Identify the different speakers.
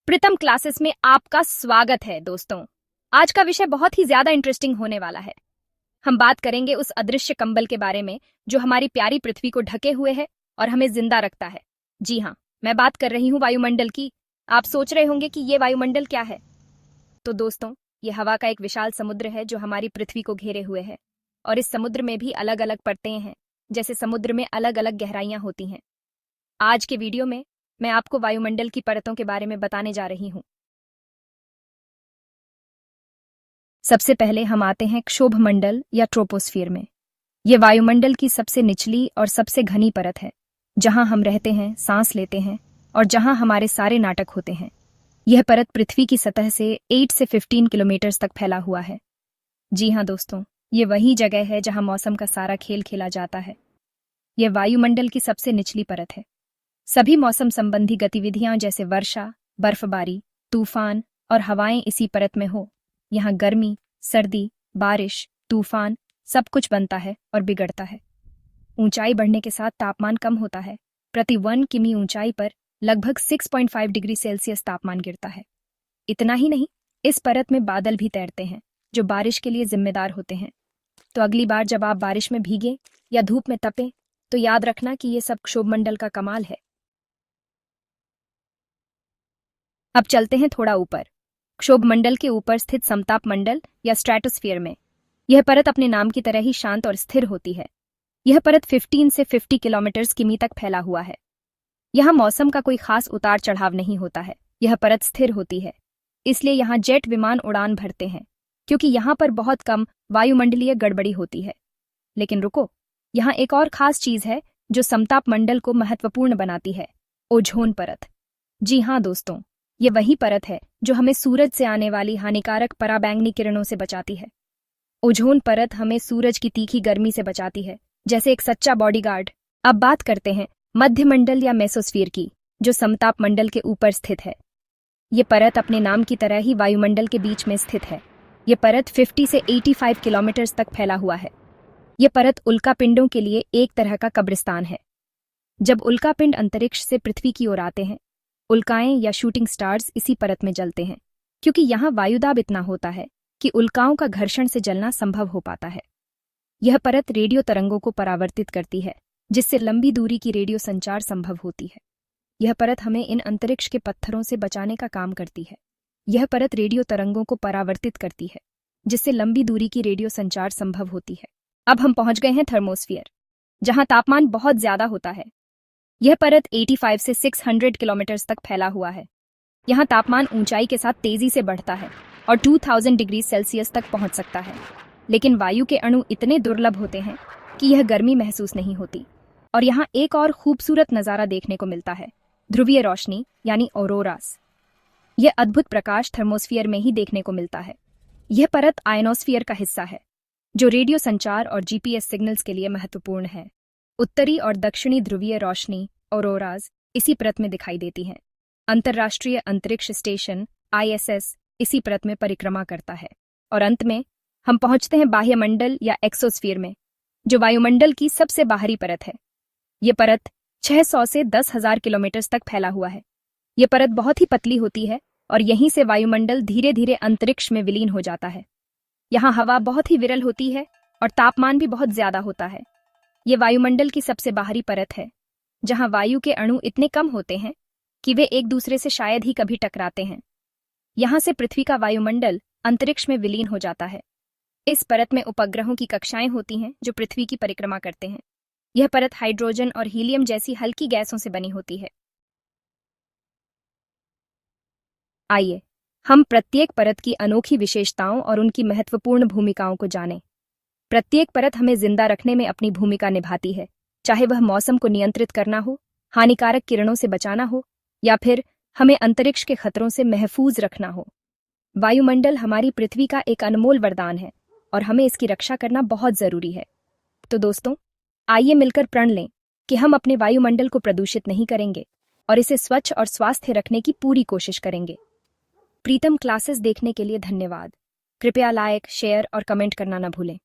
Speaker 1: प्रीतम classes में आपका स्वागत है दोस्तों। आज का विषय बहुत ही ज्यादा इंटरेस्टिंग होने वाला है। हम बात करेंगे उस अदृश्य कंबल के बारे में जो हमारी प्यारी पृथ्वी को ढके हुए है और हमें जिंदा रखता है। जी हाँ, मैं बात कर रही हूँ वायुमंडल की। आप सोच रहे होंगे कि ये वायुमंडल क्या है। तो दोस्तों, ये हवा का एक विशाल समुद्र है जो हमारी पृथ्वी को घेरे हुए है। और इस समुद्र में भी अलग अलग परतें हैं, जैसे समुद्र में अलग अलग गहराइयां होती हैं। आज के वीडियो में मैं आपको वायुमंडल की परतों के बारे में बताने जा रही हूं। सबसे पहले हम आते हैं क्षोभ मंडल या ट्रोपोस्फियर में। यह वायुमंडल की सबसे निचली और सबसे घनी परत है, जहां हम रहते हैं, सांस लेते हैं और जहां हमारे सारे नाटक होते हैं। यह परत पृथ्वी की सतह से 8 से 15 किलोमीटर तक फैला हुआ है। जी हाँ दोस्तों, ये वही जगह है जहां मौसम का सारा खेल खेला जाता है। यह वायुमंडल की सबसे निचली परत है। सभी मौसम संबंधी गतिविधियां जैसे वर्षा, बर्फबारी, तूफान और हवाएं इसी परत में हो। यहाँ गर्मी, सर्दी, बारिश, तूफान सब कुछ बनता है और बिगड़ता है। ऊंचाई बढ़ने के साथ तापमान कम होता है। प्रति 1 किमी ऊंचाई पर लगभग 6.5 डिग्री सेल्सियस तापमान गिरता है। इतना ही नहीं, इस परत में बादल भी तैरते हैं जो बारिश के लिए जिम्मेदार होते हैं। तो अगली बार जब आप बारिश में भीगे या धूप में तपे तो याद रखना कि ये सब क्षोभमंडल का कमाल है। अब चलते हैं थोड़ा ऊपर, क्षोभमंडल के ऊपर स्थित समताप मंडल या स्ट्रेटोस्फीयर में। यह परत अपने नाम की तरह ही शांत और स्थिर होती है। यह परत 15 से 50 किलोमीटर किमी तक फैला हुआ है। यहाँ मौसम का कोई खास उतार चढ़ाव नहीं होता है। यह परत स्थिर होती है, इसलिए यहाँ जेट विमान उड़ान भरते हैं, क्योंकि यहाँ पर बहुत कम वायुमंडलीय गड़बड़ी होती है। लेकिन रुको, यहाँ एक और खास चीज है जो समताप मंडल को महत्वपूर्ण बनाती है, ओझोन परत। जी हाँ दोस्तों, ये वही परत है जो हमें सूरज से आने वाली हानिकारक पराबैंगनी किरणों से बचाती है। ओझोन परत हमें सूरज की तीखी गर्मी से बचाती है, जैसे एक सच्चा बॉडीगार्ड। अब बात करते हैं मध्यमंडल या मेसोस्फीयर की, जो समताप मंडल के ऊपर स्थित है। ये परत अपने नाम की तरह ही वायुमंडल के बीच में स्थित है। ये परत 50 से 85 किलोमीटर तक फैला हुआ है। ये परत उल्कापिंडों के लिए एक तरह का कब्रिस्तान है। जब उल्कापिंड अंतरिक्ष से पृथ्वी की ओर आते हैं, उल्काएं या शूटिंग स्टार्स इसी परत में जलते हैं, क्योंकि यहाँ वायुदाब इतना होता है कि उल्काओं का घर्षण से जलना संभव हो पाता है। यह परत रेडियो तरंगों को परावर्तित करती है, जिससे लंबी दूरी की रेडियो संचार संभव होती है। यह परत हमें इन अंतरिक्ष के पत्थरों से बचाने का काम करती है। यह परत रेडियो तरंगों को परावर्तित करती है, जिससे लंबी दूरी की रेडियो संचार संभव होती है। अब हम पहुंच गए हैं थर्मोस्फीयर, जहां तापमान बहुत ज्यादा होता है। यह परत 85 से 600 किलोमीटर तक फैला हुआ है। यहाँ तापमान ऊंचाई के साथ तेजी से बढ़ता है और 2000 डिग्री सेल्सियस तक पहुंच सकता है। लेकिन वायु के अणु इतने दुर्लभ होते हैं कि यह गर्मी महसूस नहीं होती। और यहाँ एक और खूबसूरत नज़ारा देखने को मिलता है, ध्रुवीय रोशनी यानी ऑरोरास। यह अद्भुत प्रकाश थर्मोस्फीयर में ही देखने को मिलता है। यह परत आयनोस्फीयर का हिस्सा है, जो रेडियो संचार और जीपीएस सिग्नल्स के लिए महत्वपूर्ण है। उत्तरी और दक्षिणी ध्रुवीय रोशनी ऑरोराज इसी परत में दिखाई देती हैं। अंतर्राष्ट्रीय अंतरिक्ष स्टेशन आईएसएस इसी परत में परिक्रमा करता है। और अंत में हम पहुंचते हैं बाह्यमंडल या एक्सोस्फीयर में, जो वायुमंडल की सबसे बाहरी परत है। ये परत 600 से 10,000 किलोमीटर तक फैला हुआ है। ये परत बहुत ही पतली होती है और यहीं से वायुमंडल धीरे धीरे अंतरिक्ष में विलीन हो जाता है। यहाँ हवा बहुत ही विरल होती है और तापमान भी बहुत ज्यादा होता है। ये वायुमंडल की सबसे बाहरी परत है, जहां वायु के अणु इतने कम होते हैं कि वे एक दूसरे से शायद ही कभी टकराते हैं। यहां से पृथ्वी का वायुमंडल अंतरिक्ष में विलीन हो जाता है। इस परत में उपग्रहों की कक्षाएं होती हैं जो पृथ्वी की परिक्रमा करते हैं। यह परत हाइड्रोजन और हीलियम जैसी हल्की गैसों से बनी होती है। आइए हम प्रत्येक परत की अनोखी विशेषताओं और उनकी महत्वपूर्ण भूमिकाओं को जानें। प्रत्येक परत हमें जिंदा रखने में अपनी भूमिका निभाती है, चाहे वह मौसम को नियंत्रित करना हो, हानिकारक किरणों से बचाना हो या फिर हमें अंतरिक्ष के खतरों से महफूज रखना हो। वायुमंडल हमारी पृथ्वी का एक अनमोल वरदान है और हमें इसकी रक्षा करना बहुत जरूरी है। तो दोस्तों, आइए मिलकर प्रण लें कि हम अपने वायुमंडल को प्रदूषित नहीं करेंगे और इसे स्वच्छ और स्वास्थ्य रखने की पूरी कोशिश करेंगे। प्रीतम क्लासेस देखने के लिए धन्यवाद। कृपया लाइक, शेयर और कमेंट करना न भूलें।